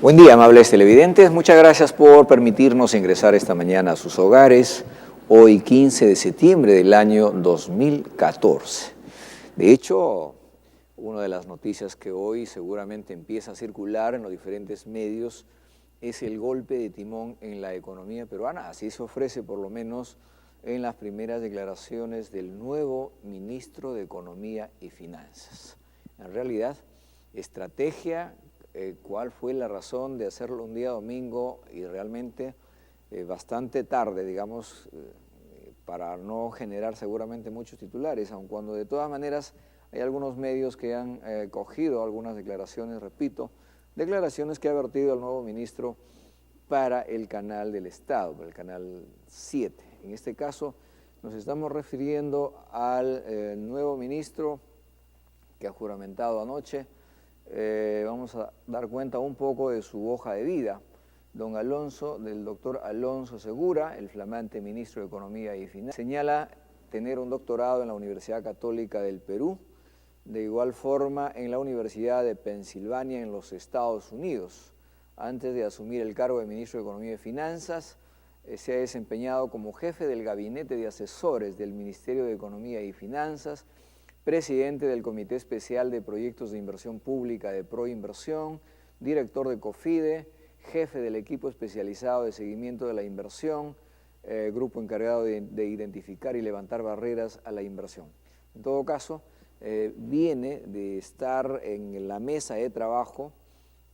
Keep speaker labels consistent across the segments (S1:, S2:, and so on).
S1: Buen día, amables televidentes. Muchas gracias por permitirnos ingresar esta mañana a sus hogares, hoy 15 de septiembre del año 2014. De hecho, una de las noticias que hoy seguramente empieza a circular en los diferentes medios es el golpe de timón en la economía peruana. Así se ofrece por lo menos en las primeras declaraciones del nuevo ministro de Economía y Finanzas. En realidad, estrategia, cuál fue la razón de hacerlo un día domingo y realmente bastante tarde, digamos, para no generar seguramente muchos titulares, aun cuando de todas maneras hay algunos medios que han cogido algunas declaraciones, repito, declaraciones que ha vertido el nuevo ministro para el canal del Estado, para el canal 7. En este caso nos estamos refiriendo al nuevo ministro que ha juramentado anoche. Vamos a dar cuenta un poco de su hoja de vida. Del doctor Alonso Segura, el flamante ministro de Economía y Finanzas, señala tener un doctorado en la Universidad Católica del Perú, de igual forma en la Universidad de Pensilvania en los Estados Unidos. Antes de asumir el cargo de ministro de Economía y Finanzas, se ha desempeñado como jefe del gabinete de asesores del Ministerio de Economía y Finanzas, presidente del Comité Especial de Proyectos de Inversión Pública de Proinversión, director de COFIDE, jefe del equipo especializado de seguimiento de la inversión, grupo encargado de identificar y levantar barreras a la inversión. En todo caso, viene de estar en la mesa de trabajo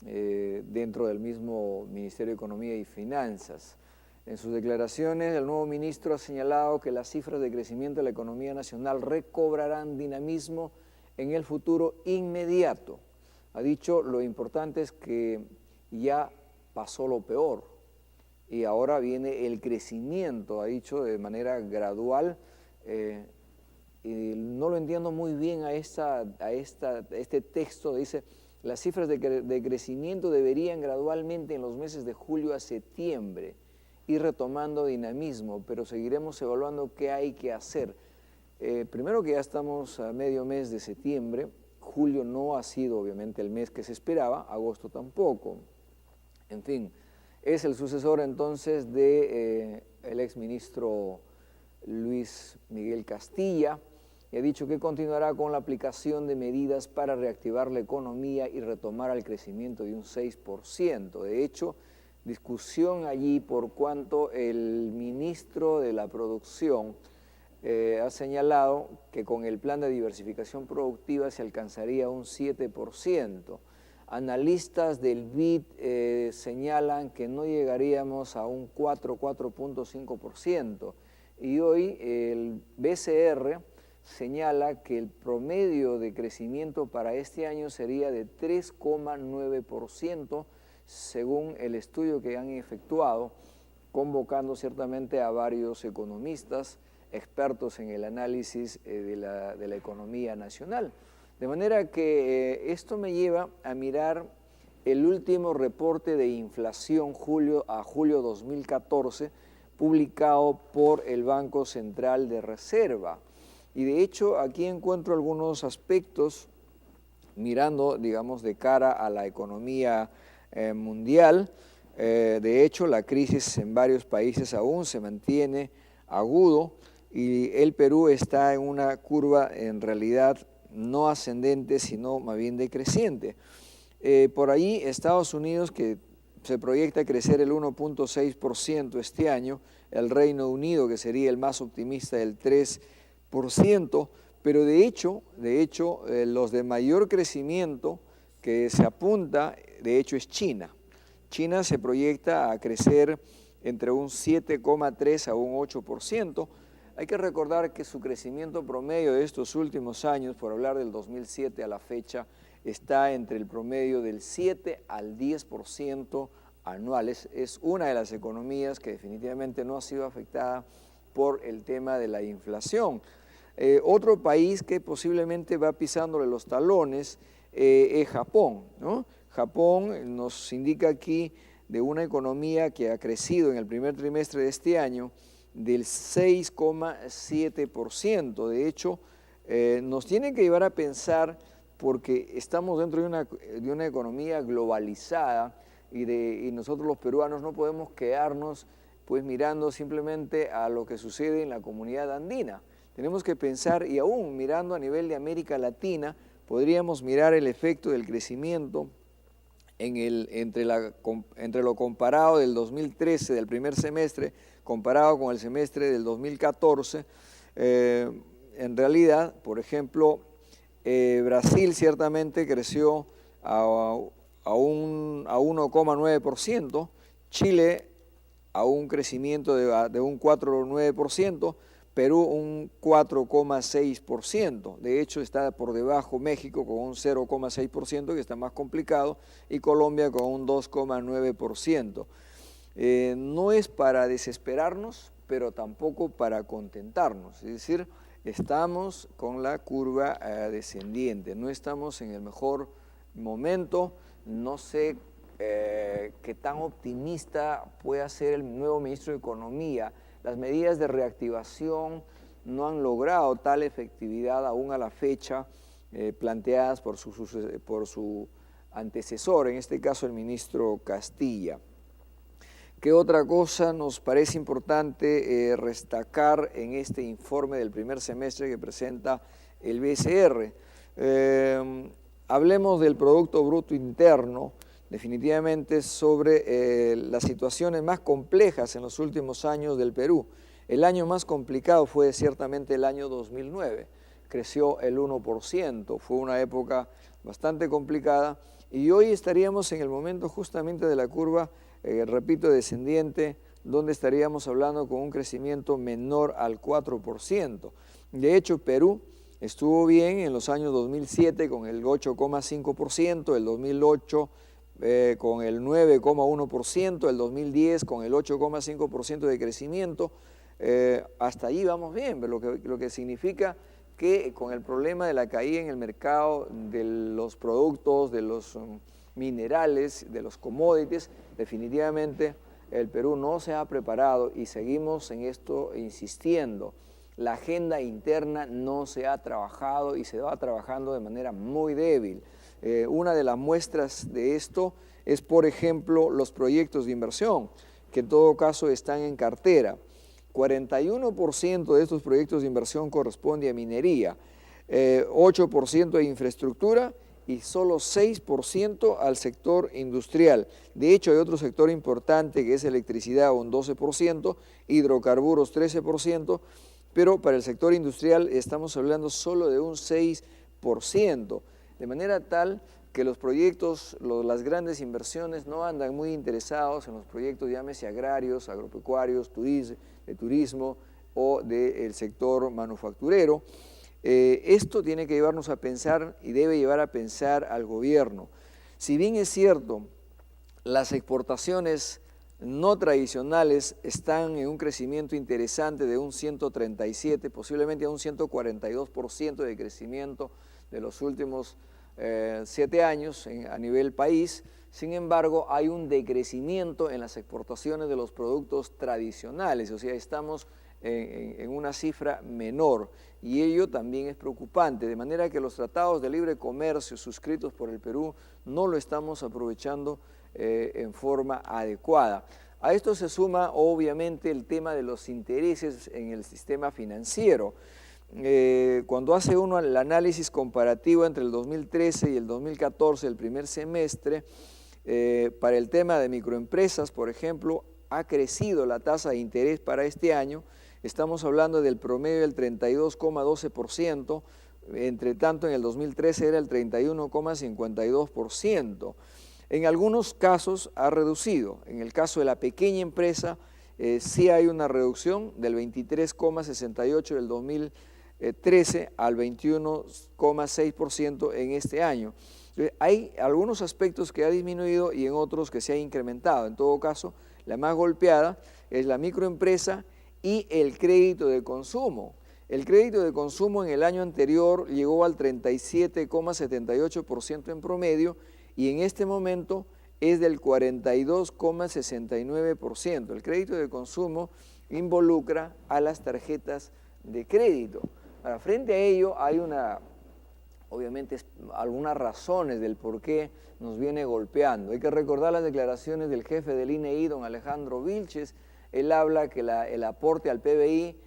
S1: dentro del mismo Ministerio de Economía y Finanzas. En sus declaraciones, el nuevo ministro ha señalado que las cifras de crecimiento de la economía nacional recobrarán dinamismo en el futuro inmediato. Ha dicho, lo importante es que ya pasó lo peor y ahora viene el crecimiento, ha dicho, de manera gradual. Y no lo entiendo muy bien a este texto, dice, las cifras de crecimiento deberían gradualmente en los meses de julio a septiembre ir retomando dinamismo, pero seguiremos evaluando qué hay que hacer. Primero que ya estamos a medio mes de septiembre, julio no ha sido obviamente el mes que se esperaba, agosto tampoco. En fin, es el sucesor entonces de el exministro Luis Miguel Castilla, y ha dicho que continuará con la aplicación de medidas para reactivar la economía y retomar el crecimiento de un 6%. De hecho, discusión allí por cuanto el ministro de la Producción ha señalado que con el plan de diversificación productiva se alcanzaría un 7%. Analistas del BID señalan que no llegaríamos a un 4.5%. Y hoy el BCR señala que el promedio de crecimiento para este año sería de 3,9%, según el estudio que han efectuado, convocando ciertamente a varios economistas, expertos en el análisis de la economía nacional. De manera que esto me lleva a mirar el último reporte de inflación a julio 2014, publicado por el Banco Central de Reserva. Y de hecho aquí encuentro algunos aspectos mirando, digamos, de cara a la economía mundial. De hecho, la crisis en varios países aún se mantiene agudo y el Perú está en una curva en realidad no ascendente, sino más bien decreciente. Por ahí Estados Unidos, que se proyecta crecer el 1.6% este año, el Reino Unido, que sería el más optimista, del 3%, pero de hecho, los de mayor crecimiento que se apunta, de hecho, es China. China se proyecta a crecer entre un 7,3 a un 8%. Hay que recordar que su crecimiento promedio de estos últimos años, por hablar del 2007 a la fecha, está entre el promedio del 7 al 10% anual. Es una de las economías que definitivamente no ha sido afectada por el tema de la inflación. Otro país que posiblemente va pisándole los talones es Japón, ¿no? Japón nos indica aquí de una economía que ha crecido en el primer trimestre de este año del 6,7%. De hecho, nos tiene que llevar a pensar, porque estamos dentro de una economía globalizada y nosotros los peruanos no podemos quedarnos pues mirando simplemente a lo que sucede en la comunidad andina. Tenemos que pensar, y aún mirando a nivel de América Latina, podríamos mirar el efecto del crecimiento entre lo comparado del 2013, del primer semestre, comparado con el semestre del 2014. En realidad, por ejemplo, Brasil ciertamente creció a 1,9%, Chile a un crecimiento de un 4,9%, Perú un 4,6%, de hecho está por debajo México con un 0,6%, que está más complicado, y Colombia con un 2,9%. No es para desesperarnos, pero tampoco para contentarnos, es decir, estamos con la curva descendiente, no estamos en el mejor momento. No sé qué tan optimista pueda ser el nuevo ministro de Economía. Las medidas de reactivación no han logrado tal efectividad aún a la fecha planteadas por su antecesor, en este caso el ministro Castilla. ¿Qué otra cosa nos parece importante destacar en este informe del primer semestre que presenta el BCR? Hablemos del Producto Bruto Interno, definitivamente sobre las situaciones más complejas en los últimos años del Perú. El año más complicado fue ciertamente el año 2009, creció el 1%, fue una época bastante complicada y hoy estaríamos en el momento justamente de la curva, repito, descendiente, donde estaríamos hablando con un crecimiento menor al 4%. De hecho, Perú estuvo bien en los años 2007 con el 8,5%, el 2008 con el 9,1%, el 2010 con el 8,5% de crecimiento. Hasta allí vamos bien, pero lo que significa que con el problema de la caída en el mercado de los productos, de los minerales, de los commodities, definitivamente el Perú no se ha preparado y seguimos en esto insistiendo. La agenda interna no se ha trabajado y se va trabajando de manera muy débil. Una de las muestras de esto es, por ejemplo, los proyectos de inversión, que en todo caso están en cartera. 41% de estos proyectos de inversión corresponde a minería, 8% a infraestructura y solo 6% al sector industrial. De hecho, hay otro sector importante que es electricidad, un 12%, hidrocarburos, 13%, pero para el sector industrial estamos hablando solo de un 6%, de manera tal que los proyectos, las grandes inversiones no andan muy interesados en los proyectos, llámese agrarios, agropecuarios, de turismo o del sector manufacturero. Esto tiene que llevarnos a pensar y debe llevar a pensar al gobierno. Si bien es cierto, las exportaciones no tradicionales están en un crecimiento interesante de un 137, posiblemente a un 142% de crecimiento de los últimos 7 años a nivel país. Sin embargo, hay un decrecimiento en las exportaciones de los productos tradicionales, o sea, estamos en una cifra menor y ello también es preocupante, de manera que los tratados de libre comercio suscritos por el Perú no lo estamos aprovechando en forma adecuada. A esto se suma obviamente el tema de los intereses en el sistema financiero. Cuando hace uno el análisis comparativo entre el 2013 y el 2014, el primer semestre, para el tema de microempresas, por ejemplo, ha crecido la tasa de interés para este año. Estamos hablando del promedio del 32,12%, entre tanto en el 2013 era el 31,52%. En algunos casos ha reducido. En el caso de la pequeña empresa, sí hay una reducción del 23,68% del 2013 al 21,6% en este año. Hay algunos aspectos que ha disminuido y en otros que se ha incrementado. En todo caso, la más golpeada es la microempresa y el crédito de consumo. El crédito de consumo en el año anterior llegó al 37,78% en promedio y en este momento es del 42,69%. El crédito de consumo involucra a las tarjetas de crédito. Ahora, frente a ello hay una obviamente algunas razones del por qué nos viene golpeando. Hay que recordar las declaraciones del jefe del INEI, don Alejandro Vilches. Él habla que el aporte al PBI,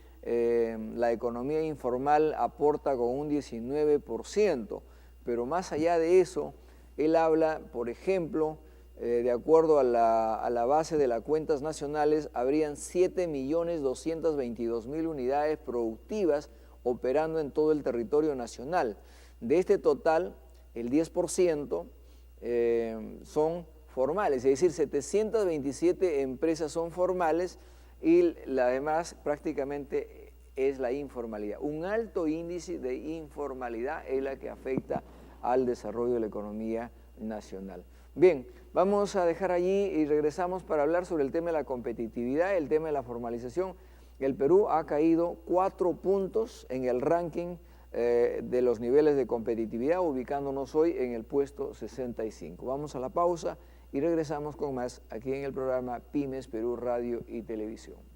S1: la economía informal aporta con un 19%, pero más allá de eso, él habla, por ejemplo, de acuerdo a la base de las cuentas nacionales, habrían 7.222.000 unidades productivas operando en todo el territorio nacional. De este total, el 10% son formales, es decir, 727 empresas son formales y la demás prácticamente es la informalidad. Un alto índice de informalidad es la que afecta al desarrollo de la economía nacional. Bien, vamos a dejar allí y regresamos para hablar sobre el tema de la competitividad, el tema de la formalización. El Perú ha caído 4 puntos en el ranking de los niveles de competitividad, ubicándonos hoy en el puesto 65. Vamos a la pausa y regresamos con más aquí en el programa Pymes Perú Radio y Televisión.